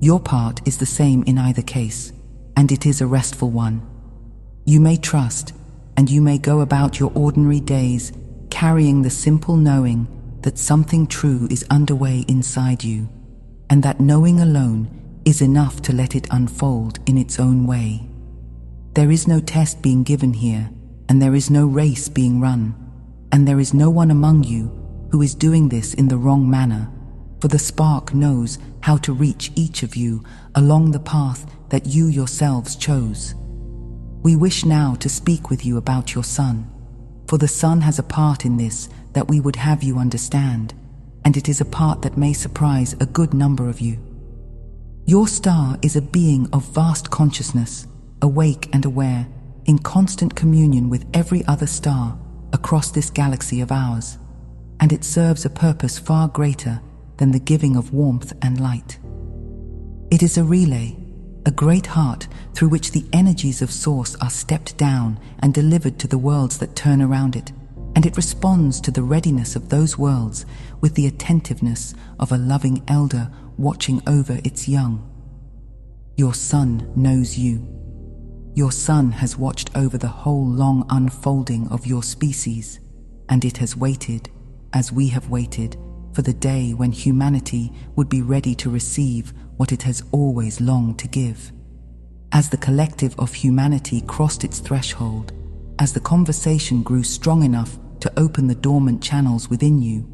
Your part is the same in either case, and it is a restful one. You may trust, and you may go about your ordinary days carrying the simple knowing that something true is underway inside you, and that knowing alone is enough to let it unfold in its own way. There is no test being given here, and there is no race being run, and there is no one among you who is doing this in the wrong manner, for the spark knows how to reach each of you along the path that you yourselves chose. We wish now to speak with you about your son, for the son has a part in this that we would have you understand, and it is a part that may surprise a good number of you. Your star is a being of vast consciousness, awake and aware, in constant communion with every other star across this galaxy of ours, and it serves a purpose far greater than the giving of warmth and light. It is a relay, a great heart through which the energies of Source are stepped down and delivered to the worlds that turn around it, and it responds to the readiness of those worlds with the attentiveness of a loving elder watching over its young. Your son knows you. Your son has watched over the whole long unfolding of your species, and it has waited, as we have waited, for the day when humanity would be ready to receive what it has always longed to give. As the collective of humanity crossed its threshold, as the conversation grew strong enough to open the dormant channels within you,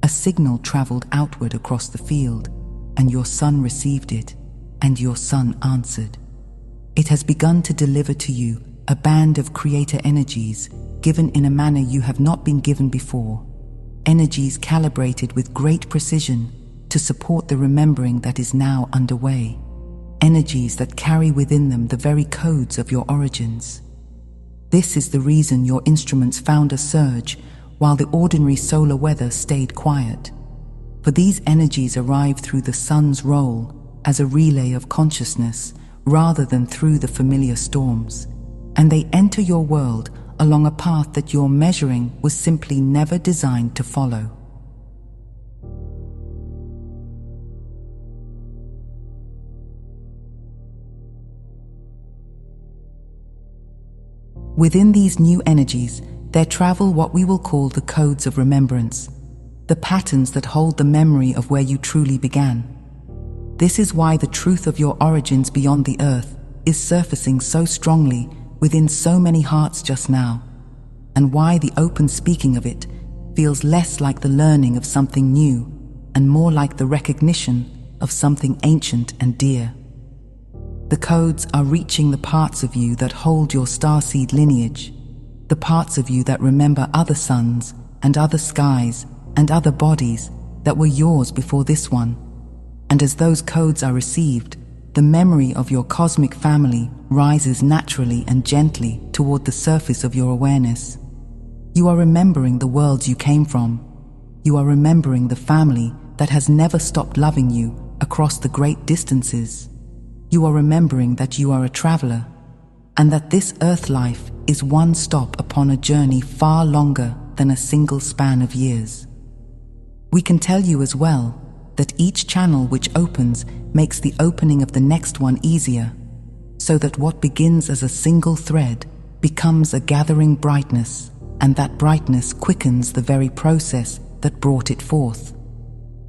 a signal traveled outward across the field, and your son received it, and your son answered. It has begun to deliver to you a band of creator energies given in a manner you have not been given before, energies calibrated with great precision to support the remembering that is now underway, energies that carry within them the very codes of your origins. This is the reason your instruments found a surge while the ordinary solar weather stayed quiet. For these energies arrive through the sun's role as a relay of consciousness rather than through the familiar storms, and they enter your world along a path that your measuring was simply never designed to follow. Within these new energies, there travel what we will call the codes of remembrance, the patterns that hold the memory of where you truly began. This is why the truth of your origins beyond the earth is surfacing so strongly within so many hearts just now, and why the open speaking of it feels less like the learning of something new and more like the recognition of something ancient and dear. The codes are reaching the parts of you that hold your starseed lineage, the parts of you that remember other suns and other skies and other bodies that were yours before this one. And as those codes are received, the memory of your cosmic family rises naturally and gently toward the surface of your awareness. You are remembering the worlds you came from. You are remembering the family that has never stopped loving you across the great distances. You are remembering that you are a traveler, and that this earth life is one stop upon a journey far longer than a single span of years. We can tell you as well that each channel which opens makes the opening of the next one easier, so that what begins as a single thread becomes a gathering brightness, and that brightness quickens the very process that brought it forth.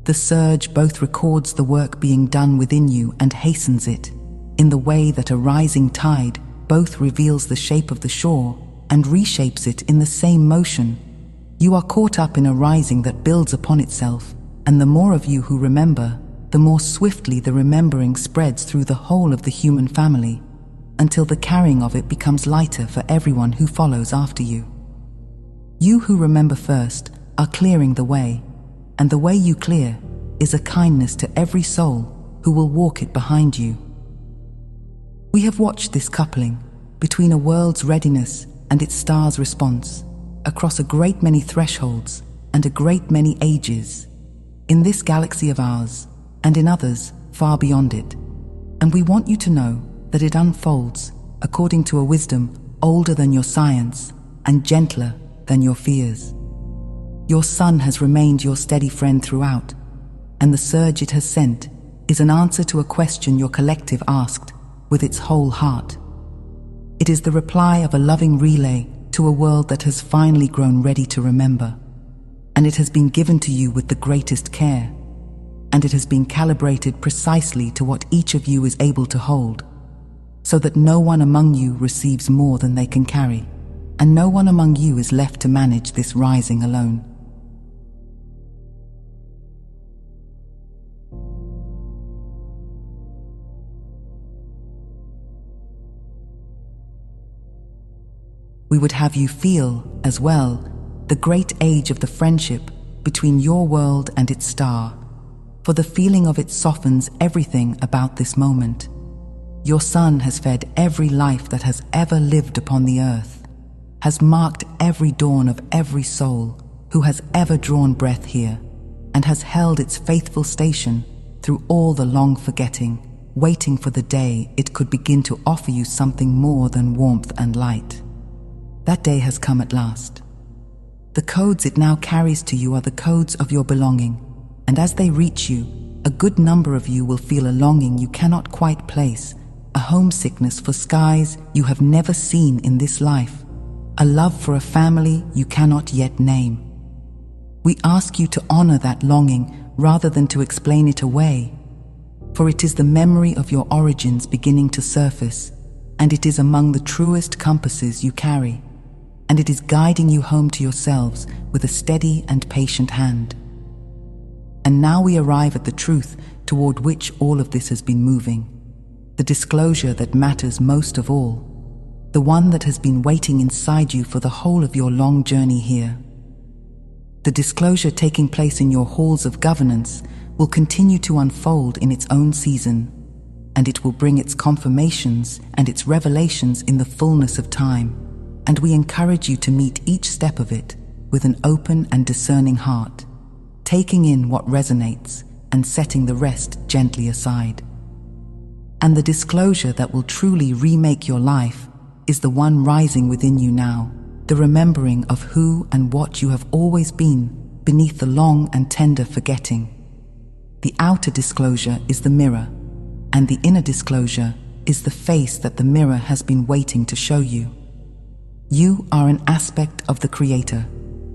The surge both records the work being done within you and hastens it, in the way that a rising tide both reveals the shape of the shore and reshapes it in the same motion. You are caught up in a rising that builds upon itself, and the more of you who remember, the more swiftly the remembering spreads through the whole of the human family, until the carrying of it becomes lighter for everyone who follows after you. You who remember first are clearing the way, and the way you clear is a kindness to every soul who will walk it behind you. We have watched this coupling between a world's readiness and its star's response across a great many thresholds and a great many ages, in this galaxy of ours and in others far beyond it. And we want you to know that it unfolds according to a wisdom older than your science and gentler than your fears. Your sun has remained your steady friend throughout, and the surge it has sent is an answer to a question your collective asked with its whole heart. It is the reply of a loving relay to a world that has finally grown ready to remember. And it has been given to you with the greatest care. And it has been calibrated precisely to what each of you is able to hold, so that no one among you receives more than they can carry, and no one among you is left to manage this rising alone. We would have you feel, as well, the great age of the friendship between your world and its star, for the feeling of it softens everything about this moment. Your sun has fed every life that has ever lived upon the earth, has marked every dawn of every soul who has ever drawn breath here, and has held its faithful station through all the long forgetting, waiting for the day it could begin to offer you something more than warmth and light. That day has come at last. The codes it now carries to you are the codes of your belonging, and as they reach you, a good number of you will feel a longing you cannot quite place, a homesickness for skies you have never seen in this life, a love for a family you cannot yet name. We ask you to honor that longing rather than to explain it away, for it is the memory of your origins beginning to surface, and it is among the truest compasses you carry, and it is guiding you home to yourselves with a steady and patient hand. And now we arrive at the truth toward which all of this has been moving, the disclosure that matters most of all, the one that has been waiting inside you for the whole of your long journey here. The disclosure taking place in your halls of governance will continue to unfold in its own season, and it will bring its confirmations and its revelations in the fullness of time, and we encourage you to meet each step of it with an open and discerning heart, taking in what resonates and setting the rest gently aside. And the disclosure that will truly remake your life is the one rising within you now, the remembering of who and what you have always been beneath the long and tender forgetting. The outer disclosure is the mirror, and the inner disclosure is the face that the mirror has been waiting to show you. You are an aspect of the Creator,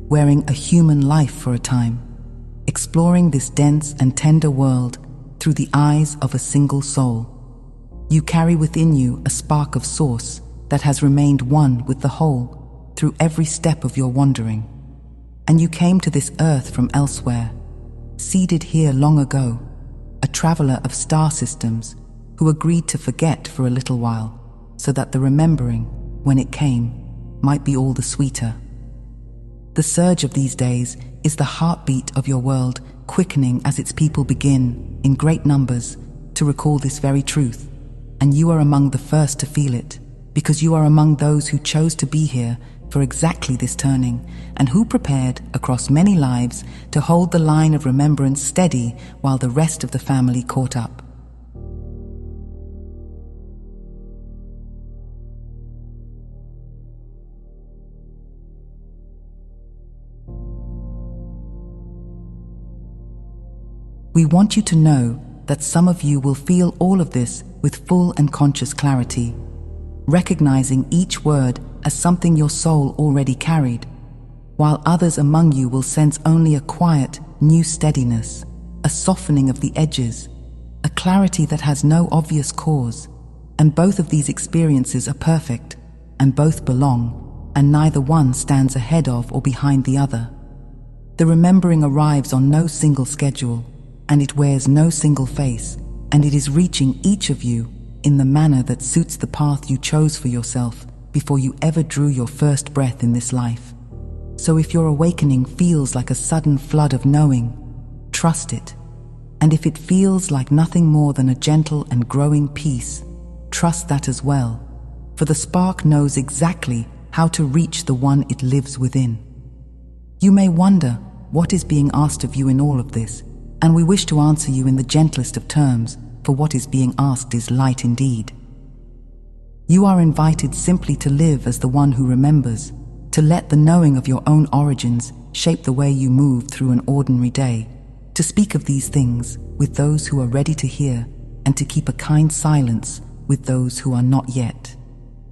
wearing a human life for a time, exploring this dense and tender world through the eyes of a single soul. You carry within you a spark of source that has remained one with the whole through every step of your wandering. And you came to this earth from elsewhere, seeded here long ago, a traveler of star systems who agreed to forget for a little while so that the remembering, when it came, might be all the sweeter. The surge of these days is the heartbeat of your world, quickening as its people begin, in great numbers, to recall this very truth. And you are among the first to feel it, because you are among those who chose to be here for exactly this turning, and who prepared, across many lives, to hold the line of remembrance steady while the rest of the family caught up. We want you to know that some of you will feel all of this with full and conscious clarity, recognizing each word as something your soul already carried, while others among you will sense only a quiet, new steadiness, a softening of the edges, a clarity that has no obvious cause. And both of these experiences are perfect, and both belong, and neither one stands ahead of or behind the other. The remembering arrives on no single schedule, and it wears no single face, and it is reaching each of you in the manner that suits the path you chose for yourself before you ever drew your first breath in this life. So if your awakening feels like a sudden flood of knowing, trust it. And if it feels like nothing more than a gentle and growing peace, trust that as well, for the spark knows exactly how to reach the one it lives within. You may wonder what is being asked of you in all of this, and we wish to answer you in the gentlest of terms, for what is being asked is light indeed. You are invited simply to live as the one who remembers, to let the knowing of your own origins shape the way you move through an ordinary day, to speak of these things with those who are ready to hear, and to keep a kind silence with those who are not yet.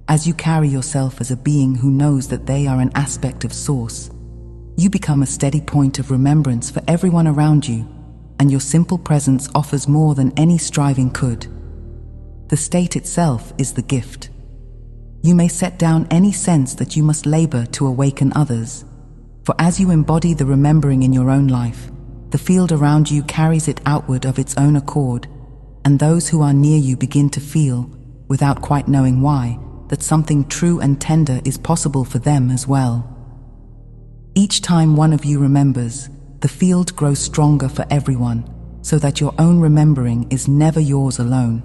As you carry yourself as a being who knows that they are an aspect of Source, you become a steady point of remembrance for everyone around you, and your simple presence offers more than any striving could. The state itself is the gift. You may set down any sense that you must labor to awaken others, for as you embody the remembering in your own life, the field around you carries it outward of its own accord, and those who are near you begin to feel, without quite knowing why, that something true and tender is possible for them as well. Each time one of you remembers, the field grows stronger for everyone, so that your own remembering is never yours alone.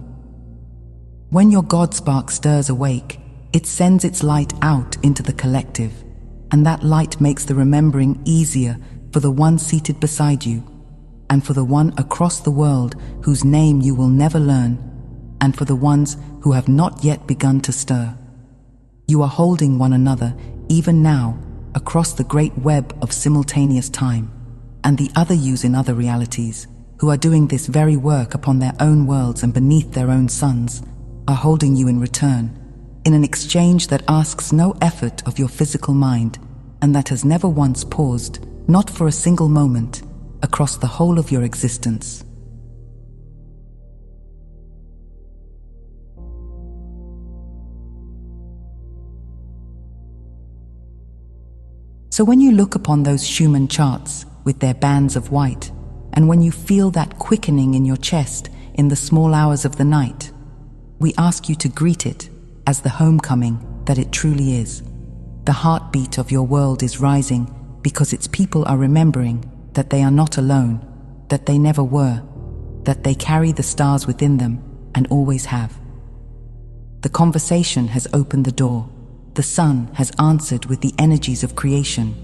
When your God spark stirs awake, it sends its light out into the collective, and that light makes the remembering easier for the one seated beside you, and for the one across the world whose name you will never learn, and for the ones who have not yet begun to stir. You are holding one another, even now, across the great web of simultaneous time, and the other yous in other realities, who are doing this very work upon their own worlds and beneath their own suns, are holding you in return, in an exchange that asks no effort of your physical mind, and that has never once paused, not for a single moment, across the whole of your existence. So when you look upon those Schumann charts with their bands of white, and when you feel that quickening in your chest in the small hours of the night, we ask you to greet it as the homecoming that it truly is. The heartbeat of your world is rising because its people are remembering that they are not alone, that they never were, that they carry the stars within them and always have. The conversation has opened the door. The sun has answered with the energies of creation.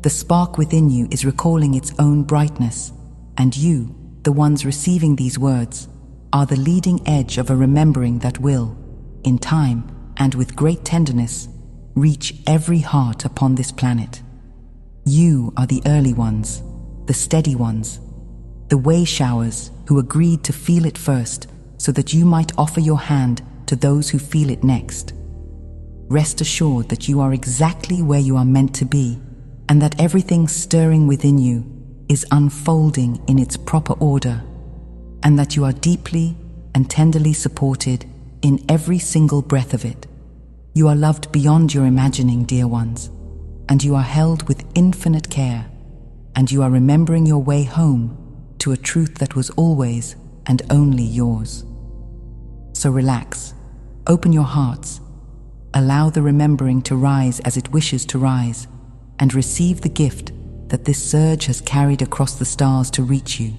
The spark within you is recalling its own brightness, and you, the ones receiving these words, are the leading edge of a remembering that will, in time and with great tenderness, reach every heart upon this planet. You are the early ones, the steady ones, the way showers who agreed to feel it first so that you might offer your hand to those who feel it next. Rest assured that you are exactly where you are meant to be, and that everything stirring within you is unfolding in its proper order, and that you are deeply and tenderly supported in every single breath of it. You are loved beyond your imagining, dear ones, and you are held with infinite care, and you are remembering your way home to a truth that was always and only yours. So relax, open your hearts, allow the remembering to rise as it wishes to rise, and receive the gift that this surge has carried across the stars to reach you.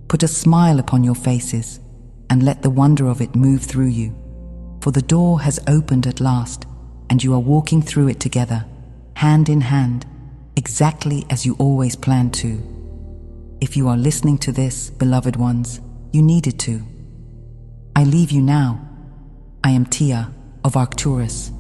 Put a smile upon your faces and let the wonder of it move through you, for the door has opened at last, and you are walking through it together, hand in hand, exactly as you always planned to. If you are listening to this, beloved ones, you needed to. I leave you now. I am Tia of Arcturus.